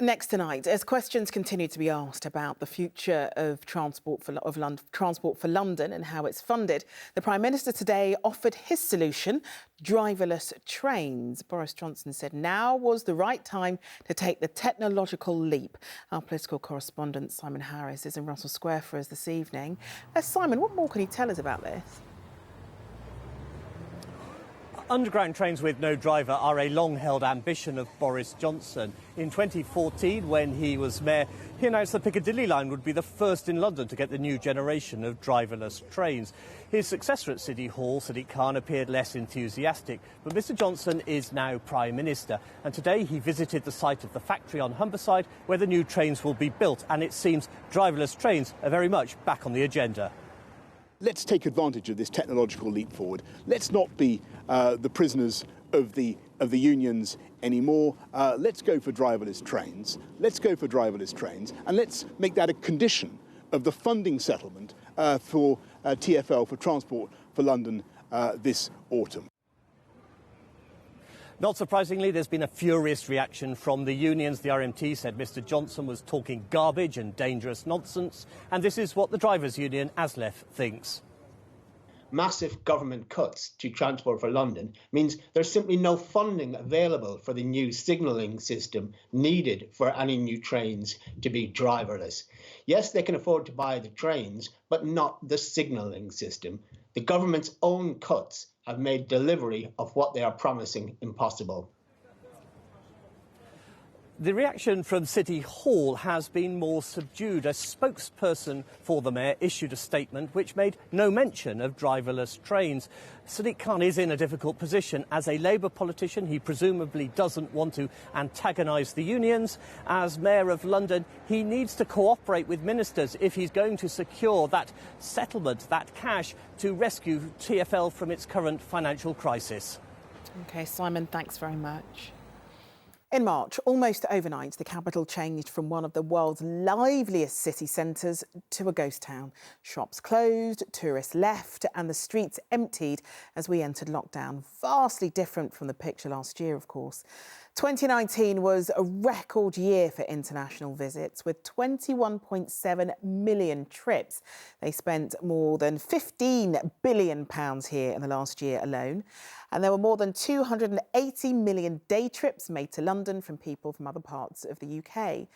Next tonight, as questions continue to be asked about the future of transport for London and how it's funded, the Prime Minister today offered his solution, driverless trains. Boris Johnson said now was the right time to take the technological leap. Our political correspondent Simon Harris is in Russell Square for us this evening. Simon, what more can you tell us about this? Underground trains with no driver are a long-held ambition of Boris Johnson. In 2014, when he was mayor, he announced the Piccadilly line would be the first in London to get the new generation of driverless trains. His successor at City Hall, Sadiq Khan, appeared less enthusiastic. But Mr Johnson is now Prime Minister. And today he visited the site of the factory on Humberside where the new trains will be built. And it seems driverless trains are very much back on the agenda. Let's take advantage of this technological leap forward. Let's not be the prisoners of the unions anymore. Let's go for driverless trains. Let's go for driverless trains, and let's make that a condition of the funding settlement for TfL, for Transport for London, this autumn. Not surprisingly, there's been a furious reaction from the unions. The RMT said Mr Johnson was talking garbage and dangerous nonsense. And this is what the drivers' union, ASLEF, thinks. Massive government cuts to Transport for London means there's simply no funding available for the new signalling system needed for any new trains to be driverless. Yes, they can afford to buy the trains, but not the signalling system. The government's own cuts have made delivery of what they are promising impossible. The reaction from City Hall has been more subdued. A spokesperson for the mayor issued a statement which made no mention of driverless trains. Sadiq Khan is in a difficult position. As a Labour politician, he presumably doesn't want to antagonise the unions. As Mayor of London, he needs to cooperate with ministers if he's going to secure that settlement, that cash, to rescue TfL from its current financial crisis. OK, Simon, thanks very much. In March, almost overnight, the capital changed from one of the world's liveliest city centres to a ghost town. Shops closed, tourists left and the streets emptied as we entered lockdown. Vastly different from the picture last year, of course. 2019 was a record year for international visits with 21.7 million trips. They spent more than £15 billion here in the last year alone. And there were more than 280 million day trips made to London from people from other parts of the UK.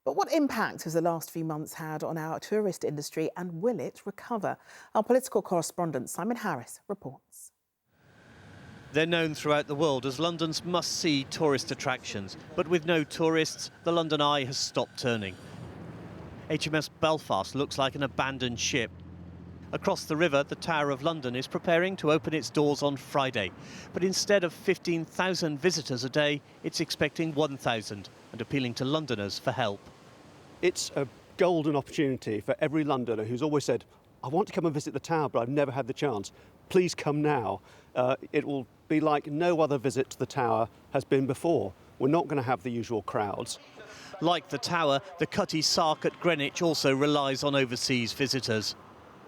But what impact has the last few months had on our tourist industry and will it recover? Our political correspondent Simon Harris reports. They're known throughout the world as London's must-see tourist attractions. But with no tourists, the London Eye has stopped turning. HMS Belfast looks like an abandoned ship. Across the river, the Tower of London is preparing to open its doors on Friday. But instead of 15,000 visitors a day, it's expecting 1,000 and appealing to Londoners for help. It's a golden opportunity for every Londoner who's always said, I want to come and visit the Tower, but I've never had the chance. Please come now. It will be like no other visit to the Tower has been before. We're not going to have the usual crowds. Like the Tower, the Cutty Sark at Greenwich also relies on overseas visitors.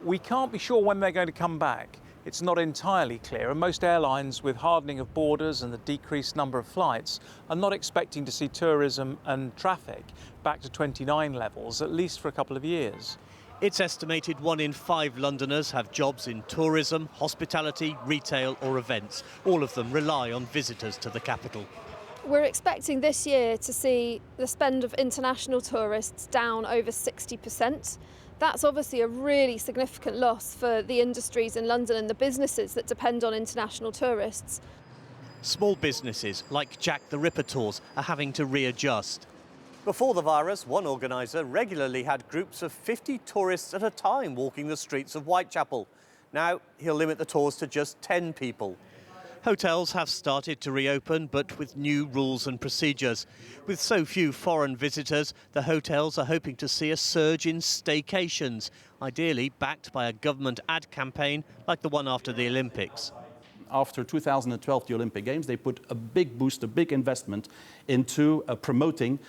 We can't be sure when they're going to come back. It's not entirely clear, and most airlines, with hardening of borders and the decreased number of flights, are not expecting to see tourism and traffic back to 29 levels, at least for a couple of years. It's estimated 1 in 5 Londoners have jobs in tourism, hospitality, retail or events. All of them rely on visitors to the capital. We're expecting this year to see the spend of international tourists down over 60%. That's obviously a really significant loss for the industries in London and the businesses that depend on international tourists. Small businesses like Jack the Ripper Tours are having to readjust. Before the virus, one organiser regularly had groups of 50 tourists at a time walking the streets of Whitechapel. Now he'll limit the tours to just 10 people. Hotels have started to reopen, but with new rules and procedures. With so few foreign visitors, the hotels are hoping to see a surge in staycations, ideally backed by a government ad campaign like the one after the Olympics. After 2012, the Olympic Games, they put a big boost, a big investment into promoting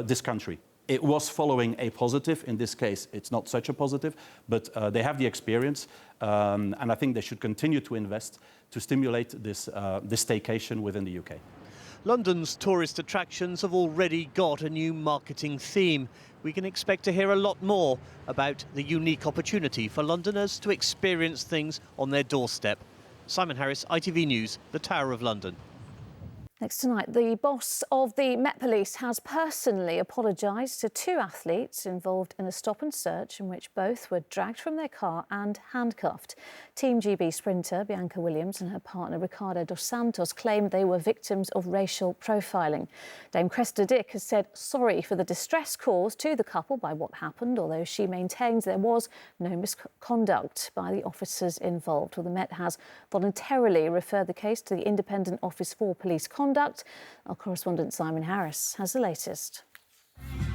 this country. It was following a positive. In this case, it's not such a positive, but they have the experience, and I think they should continue to invest to stimulate this staycation within the UK. London's tourist attractions have already got a new marketing theme. We can expect to hear a lot more about the unique opportunity for Londoners to experience things on their doorstep. Simon Harris, ITV News, the Tower of London. Next tonight, the boss of the Met Police has personally apologised to two athletes involved in a stop and search in which both were dragged from their car and handcuffed. Team GB sprinter Bianca Williams and her partner Ricardo dos Santos claimed they were victims of racial profiling. Dame Cressida Dick has said sorry for the distress caused to the couple by what happened, although she maintains there was no misconduct by the officers involved. Well, the Met has voluntarily referred the case to the Independent Office for Police Conduct. Our correspondent Simon Harris has the latest.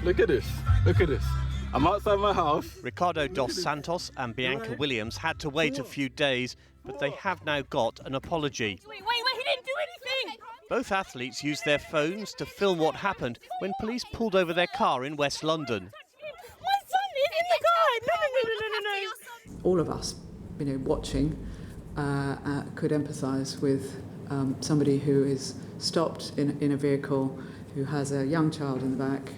Look at this. Look at this. I'm outside my house. Ricardo dos Santos and Bianca Williams had to wait a few days, but they have now got an apology. Wait, he didn't do anything! Both athletes used their phones to film what happened when police pulled over their car in West London. My son is in the car! No. All of us, watching, could empathise with somebody who is stopped in a vehicle, who has a young child in the back,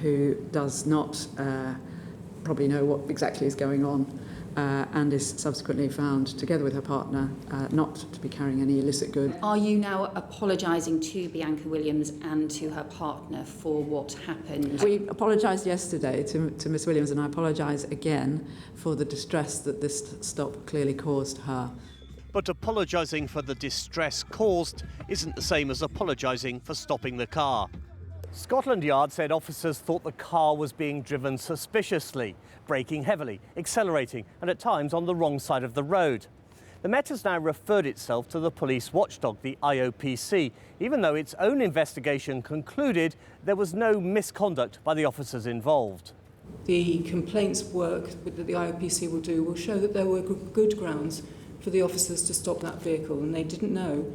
who does not probably know what exactly is going on, and is subsequently found, together with her partner, not to be carrying any illicit goods. Are you now apologising to Bianca Williams and to her partner for what happened? We apologised yesterday to Miss Williams, and I apologise again for the distress that this stop clearly caused her. But apologising for the distress caused isn't the same as apologising for stopping the car. Scotland Yard said officers thought the car was being driven suspiciously, braking heavily, accelerating and at times on the wrong side of the road. The Met has now referred itself to the police watchdog, the IOPC, even though its own investigation concluded there was no misconduct by the officers involved. The complaints work that the IOPC will do will show that there were good grounds for the officers to stop that vehicle, and they didn't know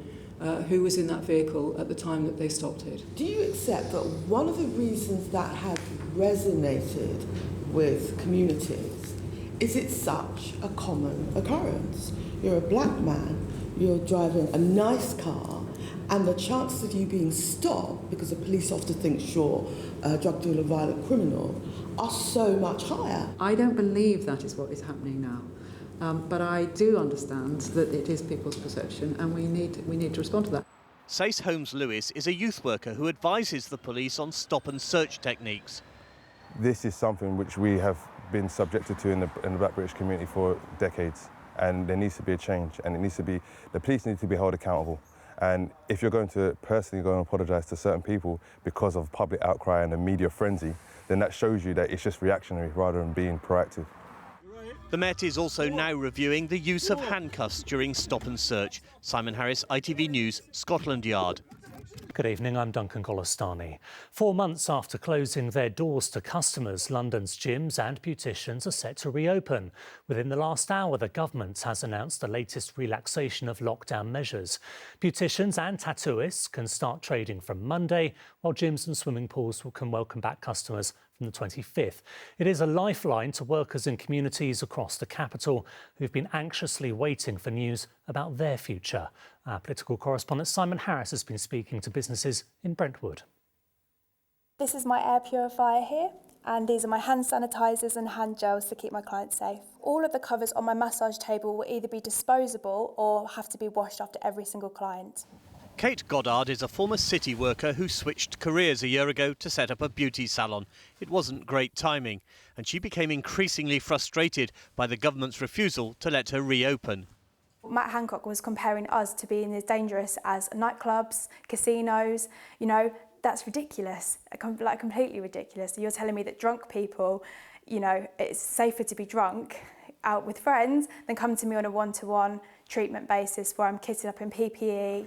who was in that vehicle at the time that they stopped it. Do you accept that one of the reasons that has resonated with communities is it's such a common occurrence? You're a black man, you're driving a nice car, and the chances of you being stopped because the police often think you're a drug dealer, violent criminal, are so much higher. I don't believe that is what is happening now. But I do understand that it is people's perception, and we need to respond to that. Sace Holmes-Lewis is a youth worker who advises the police on stop and search techniques. This is something which we have been subjected to in the Black British community for decades, and there needs to be a change, and the police need to be held accountable. And if you're going to personally go and apologise to certain people because of public outcry and a media frenzy, then that shows you that it's just reactionary rather than being proactive. The Met is also now reviewing the use of handcuffs during stop and search. Simon Harris, ITV News, Scotland Yard. Good evening, I'm Duncan Golostani. 4 months after closing their doors to customers, London's gyms and beauticians are set to reopen. Within the last hour, the government has announced the latest relaxation of lockdown measures. Beauticians and tattooists can start trading from Monday, while gyms and swimming pools can welcome back customers from the 25th. It is a lifeline to workers in communities across the capital who've been anxiously waiting for news about their future. Our political correspondent Simon Harris has been speaking to businesses in Brentwood. This is my air purifier here, and these are my hand sanitisers and hand gels to keep my clients safe. All of the covers on my massage table will either be disposable or have to be washed after every single client. Kate Goddard is a former city worker who switched careers a year ago to set up a beauty salon. It wasn't great timing, and she became increasingly frustrated by the government's refusal to let her reopen. Matt Hancock was comparing us to being as dangerous as nightclubs, casinos. That's ridiculous, completely ridiculous. You're telling me that drunk people, it's safer to be drunk out with friends than come to me on a one-to-one treatment basis where I'm kitted up in PPE.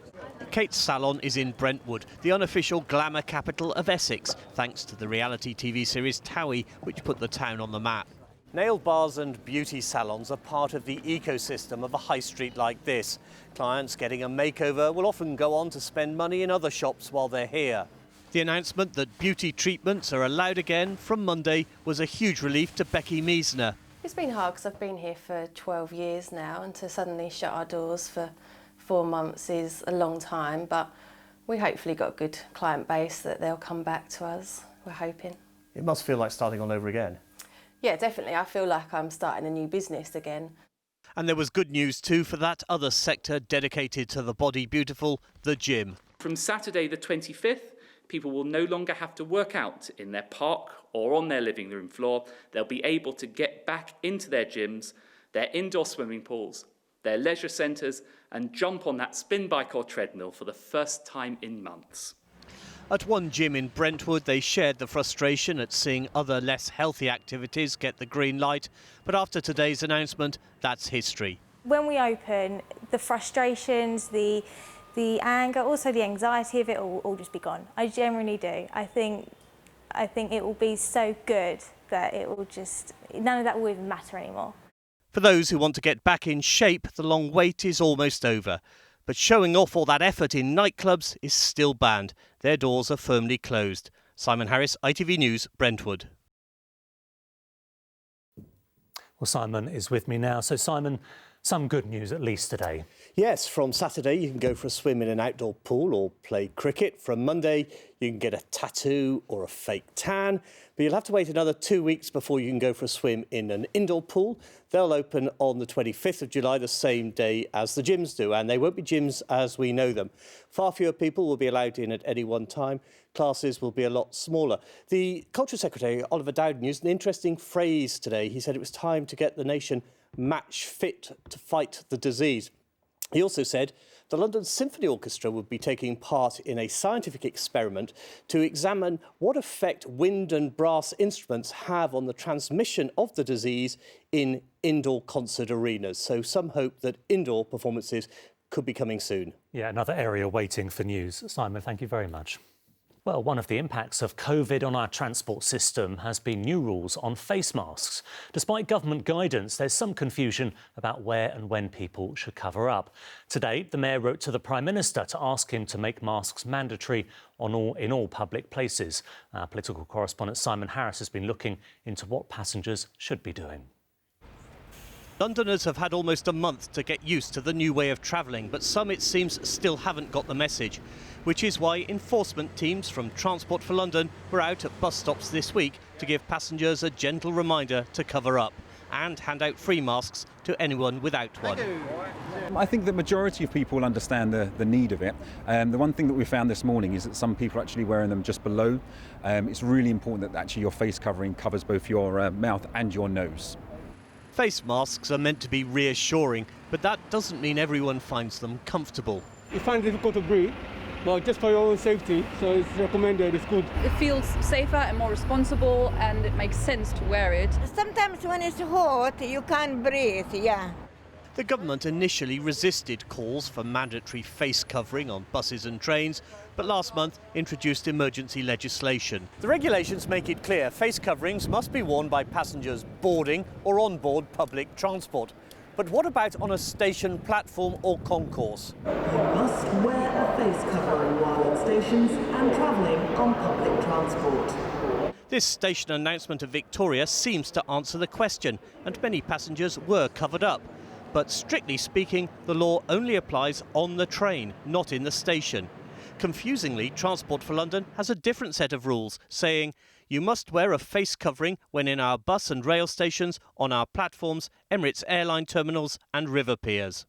Kate's salon is in Brentwood, the unofficial glamour capital of Essex, thanks to the reality TV series Towie, which put the town on the map. Nail bars and beauty salons are part of the ecosystem of a high street like this. Clients getting a makeover will often go on to spend money in other shops while they're here. The announcement that beauty treatments are allowed again from Monday was a huge relief to Becky Meisner. It's been hard because I've been here for 12 years now, and to suddenly shut our doors for 4 months is a long time, but We hopefully got a good client base that they'll come back to us, we're hoping. It must feel like starting all over again. Yeah, definitely. I feel like I'm starting a new business again. And there was good news too for that other sector dedicated to the body beautiful, the gym. From Saturday the 25th, people will no longer have to work out in their park or on their living room floor. They'll be able to get back into their gyms, their indoor swimming pools, their leisure centres and jump on that spin bike or treadmill for the first time in months. At one gym in Brentwood, they shared the frustration at seeing other less healthy activities get the green light. But after today's announcement, that's history. When we open, the frustrations, the anger, also the anxiety of it will all just be gone. I generally do. I think it will be so good that it will just, none of that will even matter anymore. For those who want to get back in shape, the long wait is almost over. But showing off all that effort in nightclubs is still banned. Their doors are firmly closed. Simon Harris, ITV News, Brentwood. Well, Simon is with me now. So, Simon, some good news at least today. Yes, from Saturday you can go for a swim in an outdoor pool or play cricket. From Monday you can get a tattoo or a fake tan. But you'll have to wait another 2 weeks before you can go for a swim in an indoor pool. They'll open on the 25th of July, the same day as the gyms do, and they won't be gyms as we know them. Far fewer people will be allowed in at any one time. Classes will be a lot smaller. The Culture Secretary, Oliver Dowden, used an interesting phrase today. He said it was time to get the nation match fit to fight the disease. He also said the London Symphony Orchestra would be taking part in a scientific experiment to examine what effect wind and brass instruments have on the transmission of the disease in indoor concert arenas. So some hope that indoor performances could be coming soon. Yeah, another area waiting for news. Simon, thank you very much. Well, one of the impacts of COVID on our transport system has been new rules on face masks. Despite government guidance, there's some confusion about where and when people should cover up. Today, the Mayor wrote to the Prime Minister to ask him to make masks mandatory in all public places. Our political correspondent Simon Harris has been looking into what passengers should be doing. Londoners have had almost a month to get used to the new way of travelling, but some, it seems, still haven't got the message, which is why enforcement teams from Transport for London were out at bus stops this week to give passengers a gentle reminder to cover up and hand out free masks to anyone without one. I think the majority of people understand the need of it. The one thing that we found this morning is that some people are actually wearing them just below. It's really important that actually your face covering covers both your mouth and your nose. Face masks are meant to be reassuring, but that doesn't mean everyone finds them comfortable. You find it difficult to breathe, but just for your own safety, so it's recommended, it's good. It feels safer and more responsible, and it makes sense to wear it. Sometimes when it's hot, you can't breathe, yeah. The government initially resisted calls for mandatory face covering on buses and trains, but last month introduced emergency legislation. The regulations make it clear face coverings must be worn by passengers boarding or on board public transport. But what about on a station platform or concourse? You must wear a face covering while at stations and travelling on public transport. This station announcement of Victoria seems to answer the question, and many passengers were covered up. But strictly speaking, the law only applies on the train, not in the station. Confusingly, Transport for London has a different set of rules, saying you must wear a face covering when in our bus and rail stations, on our platforms, Emirates airline terminals and river piers.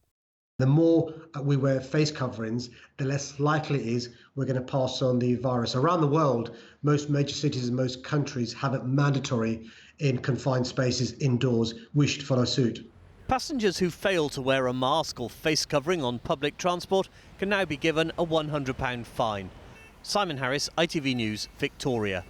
The more we wear face coverings, the less likely it is we're going to pass on the virus. Around the world, most major cities and most countries have it mandatory in confined spaces indoors. We should follow suit. Passengers who fail to wear a mask or face covering on public transport can now be given a £100 fine. Simon Harris, ITV News, Victoria.